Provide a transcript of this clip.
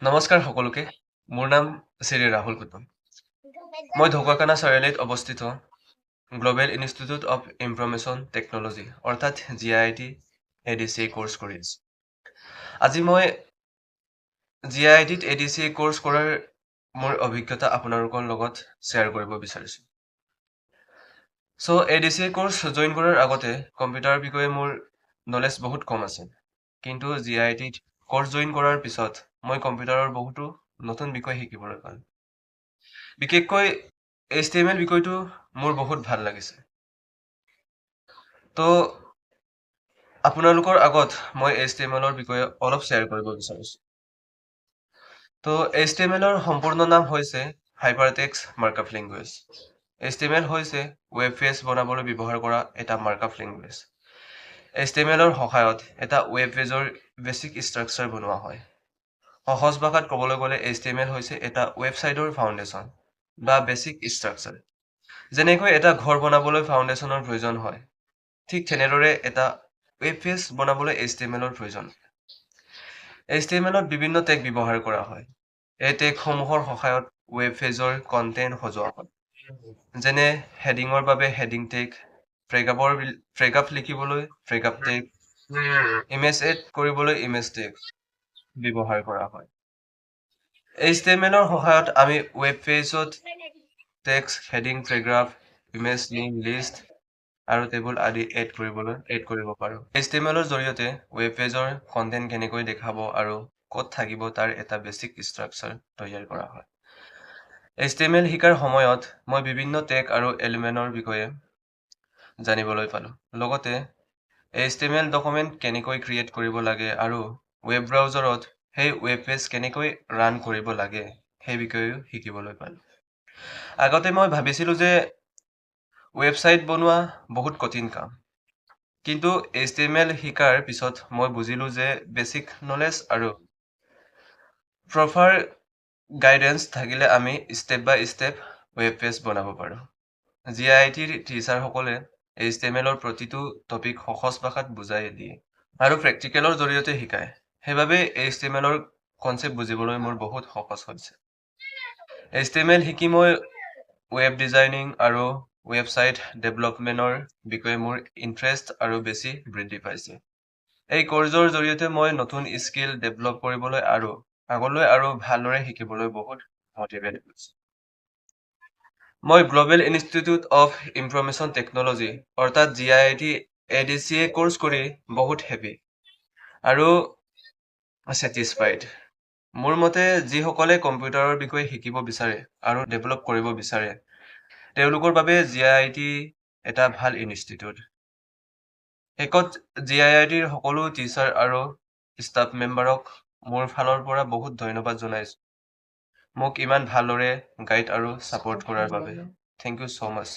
নমস্কাৰ সকলোকে। মোৰ নাম শ্ৰী ৰাহুল কুতুম। মই ঢকুৱাখানা চাৰিআলিত অৱস্থিত global institute of information technology অৰ্থাৎ GIIT ADCA কোৰ্চ কৰি আছোঁ। আজি মই GIITত ADCA কোৰ্চ কৰাৰ মোৰ অভিজ্ঞতা আপোনালোকৰ লগত শ্বেয়াৰ কৰিব বিচাৰিছোঁ। ADCA কোৰ্চ জইন কৰাৰ আগতে কম্পিউটাৰৰ বিষয়ে মোৰ নলেজ বহুত কম আছিল। কিন্তু GIITত কোৰ্চ জইন কৰাৰ পিছত মই কম্পিউটাৰৰ বহুতো নতুন বিষয় শিকিবলৈ পালোঁ। বিশেষকৈ HTML বিষয়টো মোৰ বহুত ভাল লাগিছে। তো আপোনালোকৰ আগত মই HTMLৰ বিষয়ে অলপ শ্বেয়াৰ কৰিব বিচাৰিছোঁ। HTMLৰ সম্পূৰ্ণ নাম হৈছে Hypertext Markup Language। HTML হৈছে ৱেব পেজ বনাবলৈ ব্যৱহাৰ কৰা এটা মাৰ্কআপ লেংগুৱেজ। HTMLৰ সহায়ত এটা ৱেব পেজৰ বেছিক ষ্ট্ৰাকচাৰ বনোৱা হয়। সহজ ভাষাত ক'বলৈ গ'লে HTML হৈছে এটা ৱেবছাইটৰ ফাউণ্ডেশ্যন বা বেছিক ষ্ট্ৰাকচাৰ। যেনেকৈ এটা ঘৰ বনাবলৈ ফাউণ্ডেশ্যনৰ প্ৰয়োজন হয়, ঠিক তেনেদৰে এটা ৱেব পেজ বনাবলৈ HTMLৰ প্ৰয়োজন। HTMLত বিভিন্ন টেগ ব্যৱহাৰ কৰা হয়। এই টেগসমূহৰ সহায়ত ৱেব পেজৰ কণ্টেণ্ট সজোৱা হয়। যেনে হেডিঙৰ বাবে হেডিং টেগ, প্ৰেগাপ লিখিবলৈ প্ৰেগাপ টেগ, ইমেজ এড কৰিবলৈ ইমেজ টেগ ব্যৱহাৰ কৰা হয়। HTMLৰ সহায়ত আমি ৱেব পেজত text, heading, paragraph, image, link, list আৰু টেবুল আদি এড কৰিব পাৰোঁ। HTMLৰ জৰিয়তে ৱেব পেজৰ কণ্টেণ্ট কেনেকৈ দেখাব আৰু ক'ত থাকিব তাৰ এটা বেছিক ষ্ট্ৰাকচাৰ তৈয়াৰ কৰা হয়। HTML শিকাৰ সময়ত মই বিভিন্ন টেগ আৰু এলিমেণ্টৰ বিষয়ে জানিবলৈ পালোঁ। লগতে HTML ডকুমেণ্ট কেনেকৈ ক্ৰিয়েট কৰিব লাগে আৰু ৱেব ব্ৰাউজাৰত সেই ৱেব পেজ কেনেকৈ ৰান কৰিব লাগে সেই বিষয়েও শিকিবলৈ পালোঁ। আগতে মই ভাবিছিলোঁ যে ৱেবছাইট বনোৱা বহুত কঠিন কাম। কিন্তু HTML শিকাৰ পিছত মই বুজিলোঁ যে বেছিক নলেজ আৰু প্ৰপাৰ গাইডেন্স থাকিলে আমি ষ্টেপ বাই ষ্টেপ ৱেব পেজ বনাব পাৰোঁ। GIITৰ টিচাৰসকলে HTMLৰ প্ৰতিটো টপিক সহজ ভাষাত বুজাই দিয়ে আৰু প্ৰেক্টিকেলৰ জৰিয়তে শিকায়। সেইবাবে HTMLৰ কনচেপ্ট বুজিবলৈ মোৰ বহুত সহজ হৈছে। HTML শিকি মই ৱেব ডিজাইনিং আৰু ৱেবছাইট ডেভেলপমেণ্টৰ বিষয়ে মোৰ ইণ্টাৰেষ্ট আৰু বেছি বৃদ্ধি পাইছে। এই কোৰ্চৰ জৰিয়তে মই নতুন স্কিল ডেভেলপ কৰিবলৈ আৰু আগলৈ আৰু ভালদৰে শিকিবলৈ বহুত মটিভেট হৈছোঁ। মই global institute of information technology অৰ্থাৎ GIIT ADCA কোৰ্চ কৰি বহুত হেপী আৰু ছেটিছফাইড। মোৰ মতে যিসকলে কম্পিউটাৰৰ বিষয়ে শিকিব বিচাৰে আৰু ডেভেলপ কৰিব বিচাৰে, তেওঁলোকৰ বাবে GIIT এটা ভাল ইনষ্টিটিউট। শেষত GIITৰ সকলো টিচাৰ আৰু ষ্টাফ মেম্বাৰক মোৰ ফালৰ পৰা বহুত ধন্যবাদ জনাইছোঁ। মোক ইমান ভালদৰে গাইড আৰু ছাপোৰ্ট কৰাৰ বাবে। Thank you so' much.